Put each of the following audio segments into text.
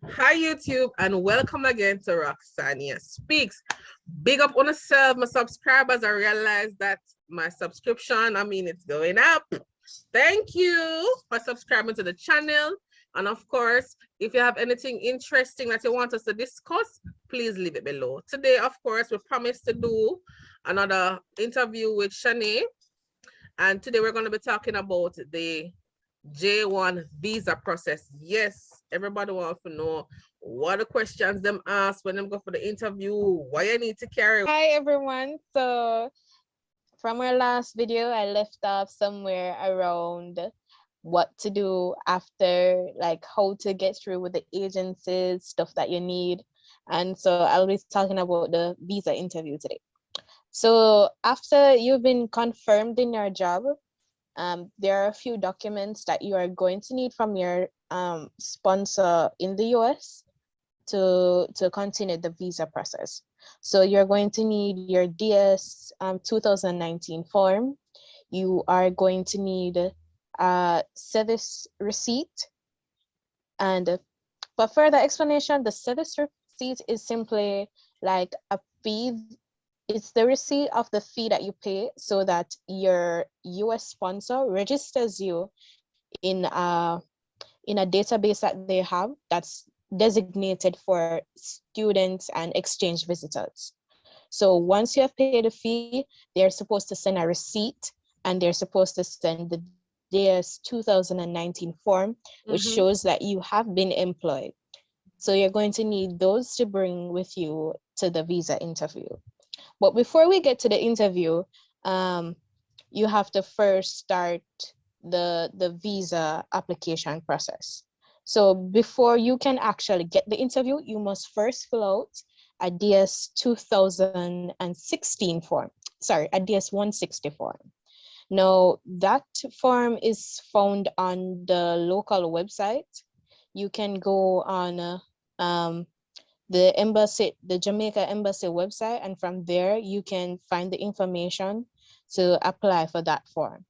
Hi YouTube and welcome again to Roxonniaspeaks. Big up on yourself, my subscribers. I realize that my subscription, it's going up. Thank you for subscribing to the channel. And of course, if you have anything interesting that you want us to discuss, please leave it below. Today, of course, we promised to do another interview with Shanae. And today we're going to be talking about the J-1 visa process. Yes, everybody wants to know what the questions them ask when them go for the interview, why you need to carry. Hi everyone. So from our last video, I left off somewhere around what to do after, like how to get through with the agencies, stuff that you need. And so I'll be talking about the visa interview today. So after you've been confirmed in your job, there are a few documents that you are going to need from your sponsor in the US to continue the visa process. So you're going to need your DS 2019 form. You are going to need a service receipt. And for further explanation, the service receipt is simply like a fee. It's the receipt of the fee that you pay so that your US sponsor registers you in a database that they have that's designated for students and exchange visitors. So once you have paid a fee, they're supposed to send a receipt and they're supposed to send the DS 2019 form, which shows that you have been employed. So you're going to need those to bring with you to the visa interview. But before we get to the interview, you have to first start the visa application process. So before you can actually get the interview, you must first fill out a DS 2016 form. Sorry, a DS 160 form. Now that form is found on the local website. You can go on the embassy, the Jamaica embassy website, and from there you can find the information to apply for that form.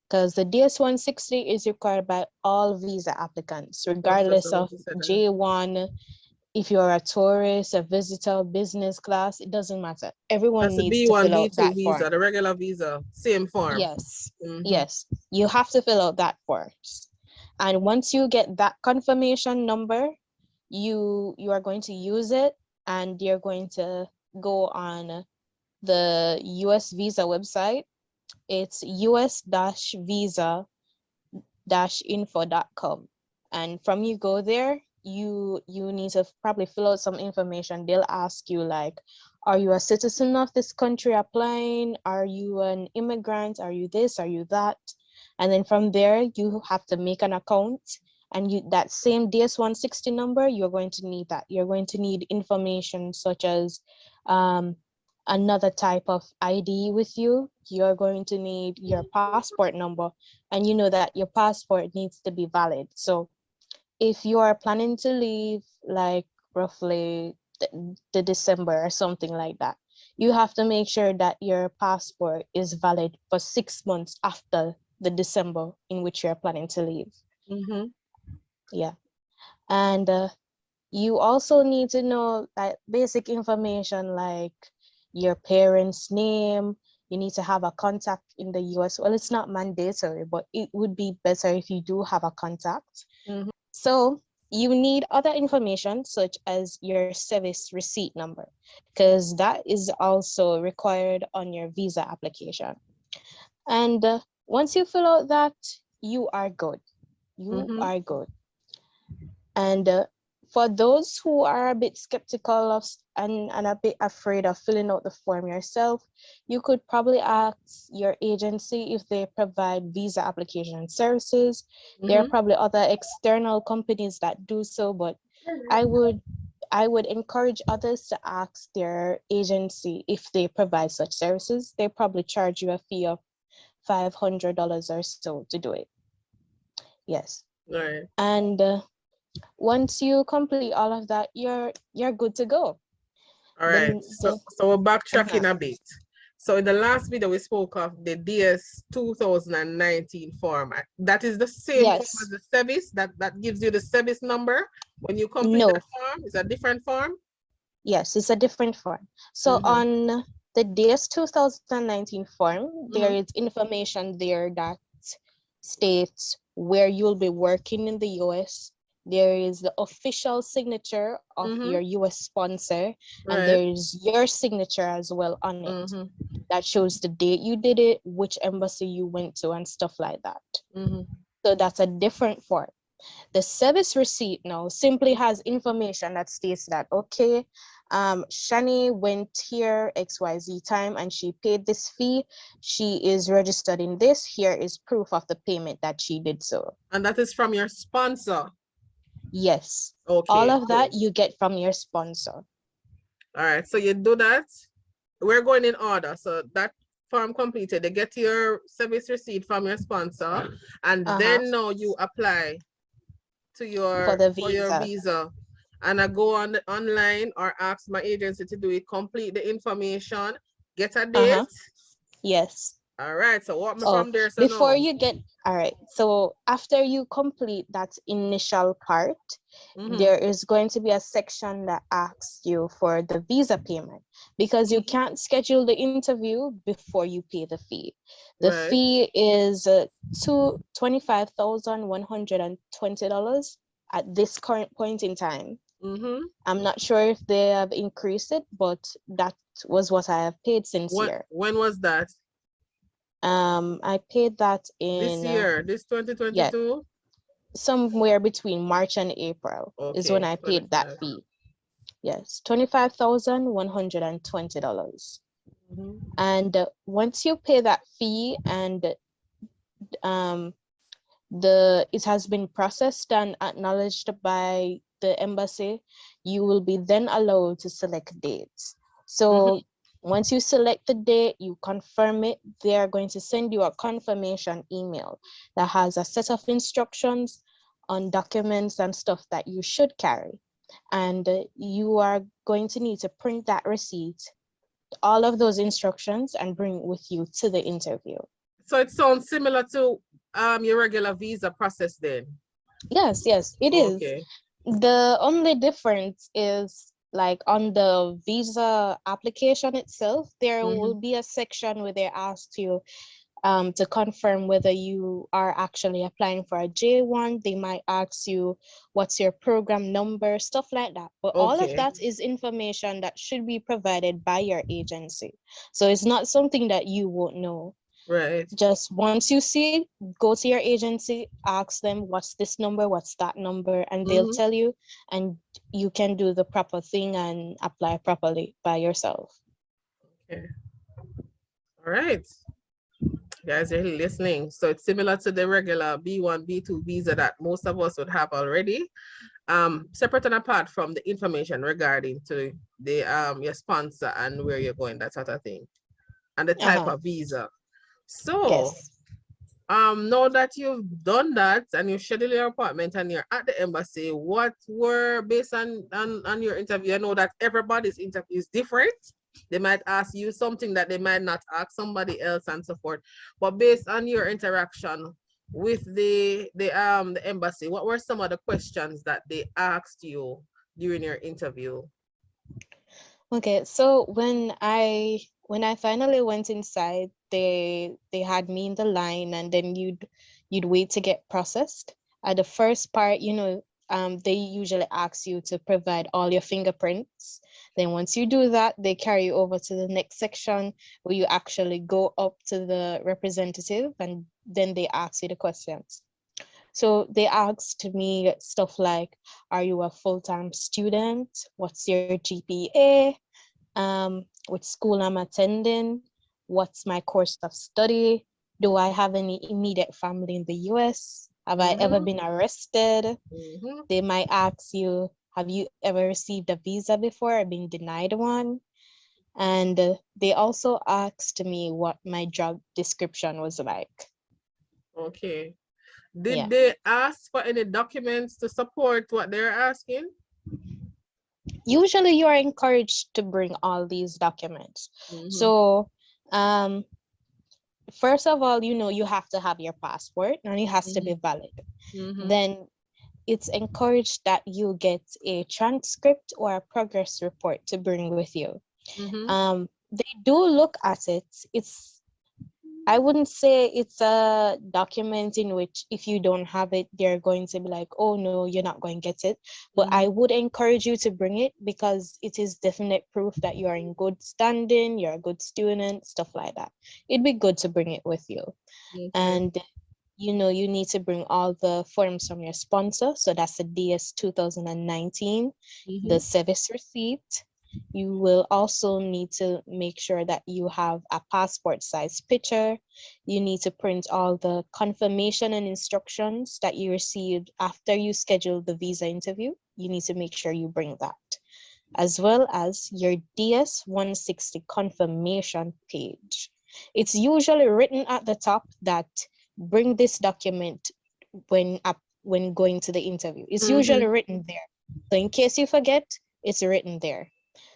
Because the DS-160 is required by all visa applicants, regardless of J-1, if you're a tourist, a visitor, business class, it doesn't matter. Everyone That's the needs to B1, fill out B2 that visa, form. the regular visa, same form. Yes, yes, you have to fill out that first. And once you get that confirmation number, you are going to use it and you're going to go on the US visa website. It's us-visa-info.com. And from you go there, you need to probably fill out some information. They'll ask you like, are you a citizen of this country applying? Are you an immigrant? Are you this? Are you that? And then from there, you have to make an account. And that same DS-160 number, you're going to need that. You're going to need information such as another type of ID with you. You're going to need your passport number, and you know that your passport needs to be valid. So if you are planning to leave like roughly the December or something like that, you have to make sure that your passport is valid for 6 months after the December in which you're planning to leave. Yeah. And you also need to know like basic information like your parents' name. You need to have a contact in the US. Well, it's not mandatory, but it would be better if you do have a contact. So you need other information such as your service receipt number, because that is also required on your visa application. And once you fill out that, you are good. You are good. And for those who are a bit skeptical of and a bit afraid of filling out the form yourself, you could probably ask your agency if they provide visa application services. There are probably other external companies that do so, but I would encourage others to ask their agency if they provide such services. They probably charge you a fee of $500 or so to do it. Yes. Right. And once you complete all of that, you're good to go. All right. So we're backtracking a bit. So in the last video, we spoke of the DS 2019 form. That is the same form as Yes. the service that gives you the service number when you complete No. that form. It's a different form. Yes, it's a different form. So Mm-hmm. on the DS 2019 form, there Mm-hmm. is information there that states where you'll be working in the US. There is the official signature of Mm-hmm. your US sponsor, and Right. there is your signature as well on it. Mm-hmm. That shows the date you did it, which embassy you went to, and stuff like that. Mm-hmm. So that's a different form. The service receipt now simply has information that states that, okay, Shani went here XYZ time and she paid this fee. She is registered in this. Here is proof of the payment that she did so. And that is from your sponsor. Yes. All Okay, of cool. that you get from your sponsor. All right, so you do that. We're going in order. So that form completed, they get your service receipt from your sponsor, and then now you apply to For for your the visa. And I go on online or ask my agency to do it, complete the information, get a date. Yes. All right, so walk me Oh, from there. So before no. you get, all right. So after you complete that initial part, there is going to be a section that asks you for the visa payment, because you can't schedule the interview before you pay the fee. The Right. fee is $25,120 at this current point in time. I'm not sure if they have increased it, but that was what I have paid since year. When was that? I paid that This in year, this 2022? somewhere between March and April is when Okay, I paid that 25. fee. Yes, $25,120. And once you pay that fee and it has been processed and acknowledged by the embassy, you will be then allowed to select dates. So once you select the date, you confirm it, they are going to send you a confirmation email that has a set of instructions on documents and stuff that you should carry. And you are going to need to print that receipt, all of those instructions, and bring it with you to the interview. So it sounds similar to your regular visa process then? Yes, it is. The only difference is, like, on the visa application itself, there will be a section where they ask you to confirm whether you are actually applying for a J-1. They might ask you what's your program number, stuff like that. But all of that is information that should be provided by your agency. So it's not something that you won't know. Right. Just once you see it, go to your agency, ask them what's this number, what's that number, and they'll tell you, and you can do the proper thing and apply properly by yourself. Okay. All right. You guys are listening. So it's similar to the regular B1, B2 visa that most of us would have already. Separate and apart from the information regarding to the your sponsor and where you're going, that sort of thing. And the type of visa. So now that you've done that and you schedule your appointment and you're at the embassy, what were, based on your interview, I know that everybody's interview is different. They might ask you something that they might not ask somebody else and so forth. But based on your interaction with the embassy, what were some of the questions that they asked you during your interview? Okay, so when I finally went inside, they had me in the line, and then you'd wait to get processed. At the first part, they usually ask you to provide all your fingerprints. Then once you do that, they carry you over to the next section where you actually go up to the representative, and then they ask you the questions. So they asked me stuff like, are you a full-time student? What's your GPA? Which school I'm attending? What's my course of study? Do I have any immediate family in the US? Have I ever been arrested? They might ask you, have you ever received a visa before or been denied one? And they also asked me what my job description was like. Okay. Did they ask for any documents to support what they're asking? Usually you are encouraged to bring all these documents. So Um, First of all, you have to have your passport and it has to be valid. Mm-hmm. Then it's encouraged that you get a transcript or a progress report to bring with you. Mm-hmm. They do look at it. I wouldn't say it's a document in which if you don't have it, they're going to be like, oh no, you're not going to get it. But I would encourage you to bring it because it is definite proof that you are in good standing, you're a good student, stuff like that. It'd be good to bring it with you. Okay. And you need to bring all the forms from your sponsor. So that's the DS 2019, the Mm-hmm. service receipt. You will also need to make sure that you have a passport size picture. You need to print all the confirmation and instructions that you received after you schedule the visa interview. You need to make sure you bring that, as well as your DS 160 confirmation page. It's usually written at the top that bring this document when going to the interview. It's usually Mm-hmm. written there. So in case you forget, it's written there.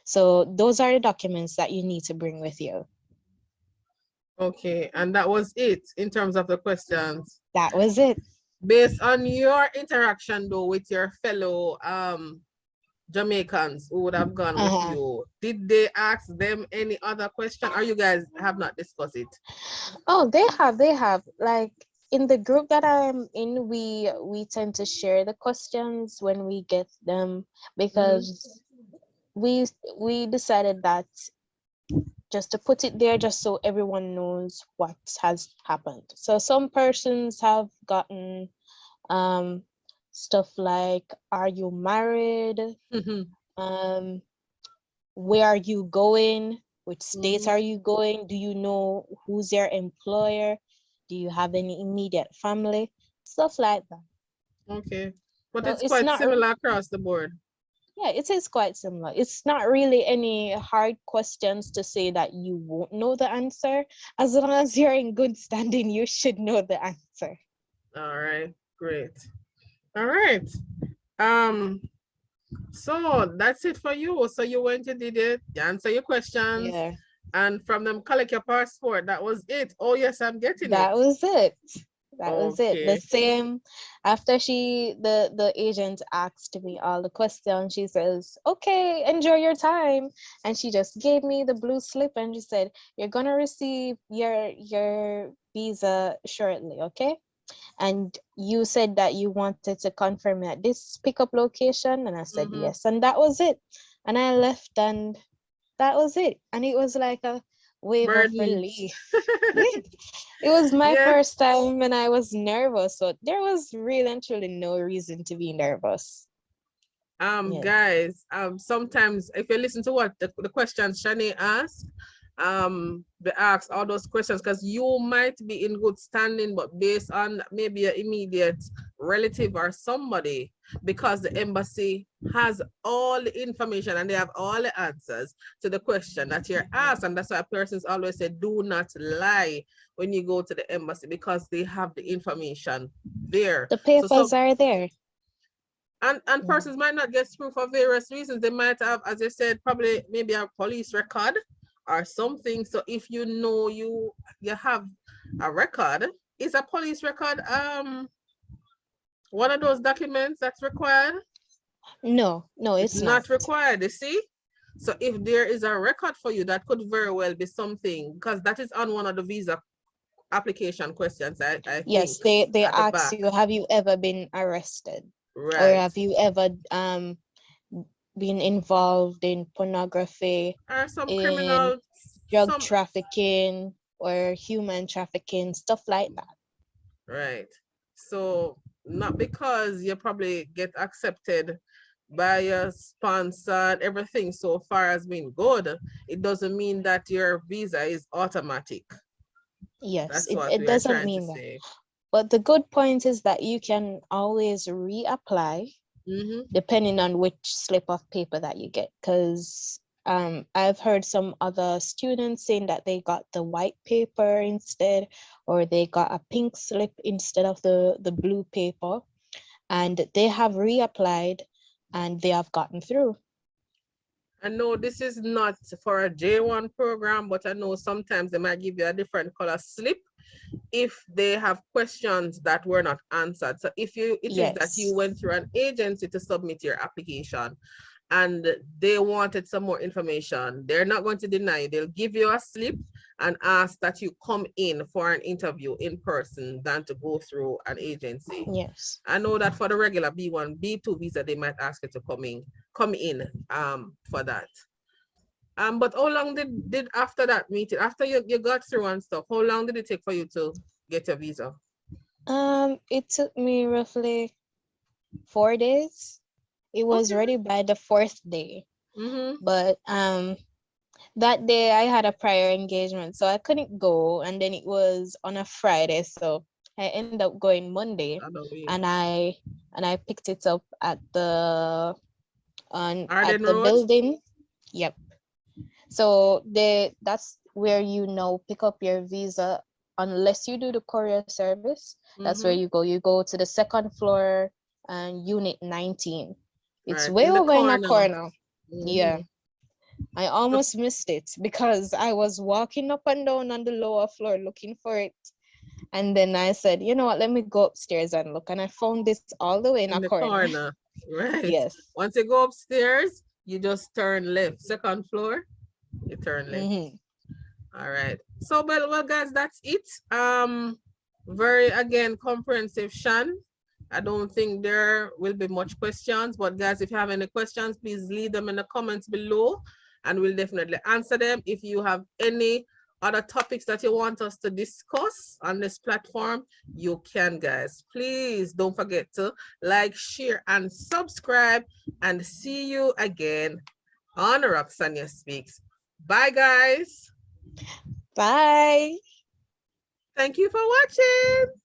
So those are the documents that you need to bring with you. Okay, and that was it in terms of the questions. That was it. Based on your interaction though with your fellow Jamaicans who would have gone with Uh-huh. you, did they ask them any other question or you guys have not discussed it? Oh, they have. Like in the group that I'm in, we tend to share the questions when we get them Mm-hmm. because we we decided that just to put it there just so everyone knows what has happened. So some persons have gotten um stuff like, are you married? Mm-hmm. Um, where are you going? Which states Mm-hmm. are you going? Do you know who's your employer? Do you have any immediate family? Stuff like that. Okay. But So it's it's quite not, similar across the board. yeah, it is quite similar. It's not really any hard questions to say that you won't know the answer. As long as you're in good standing, you should know the answer. All right, great. All right. Um, so that's it for you. So you went, you did it, you answer your questions, Yeah, and from them collect your passport. That was it. Oh yes, I'm getting it. that was it. That was it. The Okay. same after the agent asked me all the questions, she says, okay, enjoy your time. And she just gave me the blue slip and she said, you're gonna receive your visa shortly, okay? And you said that you wanted to confirm at this pickup location. And I said Mm-hmm. yes. And that was it. And I left and that was it. And it was like a wave of Burden. relief. Yeah. It was my Yes. first time and I was nervous. So there was really and truly no reason to be nervous. Yeah. Guys, sometimes if you listen to what the questions Shani asked, they ask all those questions because you might be in good standing, but based on maybe your immediate relative or somebody, because the embassy has all the information and they have all the answers to the question that you're asked. And that's why persons always say, do not lie when you go to the embassy because they have the information there. The So papers are there. and Yeah. persons might not get through for various reasons. They might have, as I said, probably maybe a police record or something. So if you know you have a record, is a police record one of those documents that's required? No, It's it's not. not required, you see? So if there is a record for you, that could very well be something because that is on one of the visa application questions, I think, Yes, they at the ask back. you, have you ever been arrested? Or Right. have you ever been involved in pornography, Or some in criminal, drug some trafficking or human trafficking, stuff like that? right. So not because you probably get accepted by your sponsor and everything so far has been good, it doesn't mean that your visa is automatic. Yes, That's it, what it we are doesn't trying to mean that. say. But the good point is that you can always reapply Mm-hmm. depending on which slip of paper that you get. Because I've heard some other students saying that they got the white paper instead, or they got a pink slip instead of the blue paper, and they have reapplied and they have gotten through. I know this is not for a J-1 program, but I know sometimes they might give you a different color slip if they have questions that were not answered. So if it is that you Yes. went through an agency to submit your application and they wanted some more information, they're not going to deny you. They'll give you a slip and ask that you come in for an interview in person than to go through an agency. Yes. I know that for the regular B1, B2 visa, they might ask you to come in for that. But how long did after that meeting, after you got through and stuff, how long did it take for you to get your visa? It took me roughly 4 days. It was Okay. ready by the fourth day. Mm-hmm. But that day I had a prior engagement, so I couldn't go, and then it was on a Friday, so I ended up going Monday, and I picked it up at the Arden Road? building. Yep. So that's where you now pick up your visa, unless you do the courier service. That's where Mm-hmm. you go. You go to the second floor and unit 19. It's Right, way in the over in a corner. corner. Yeah. Mm-hmm. I almost missed it because I was walking up and down on the lower floor looking for it. And then I said, you know what, let me go upstairs and look. And I found this all the way in In a the corner. corner. Right. Yes. Once you go upstairs, you just turn left. Second floor, you turn left. Mm-hmm. All right. So well guys, that's it. Very again comprehensive, Shan. I don't think there will be much questions, but guys, if you have any questions, please leave them in the comments below and we'll definitely answer them. If you have any other topics that you want us to discuss on this platform, you can, guys. Please don't forget to like, share, and subscribe, and see you again on Roxonnia Speaks. Bye, guys. Bye. Thank you for watching.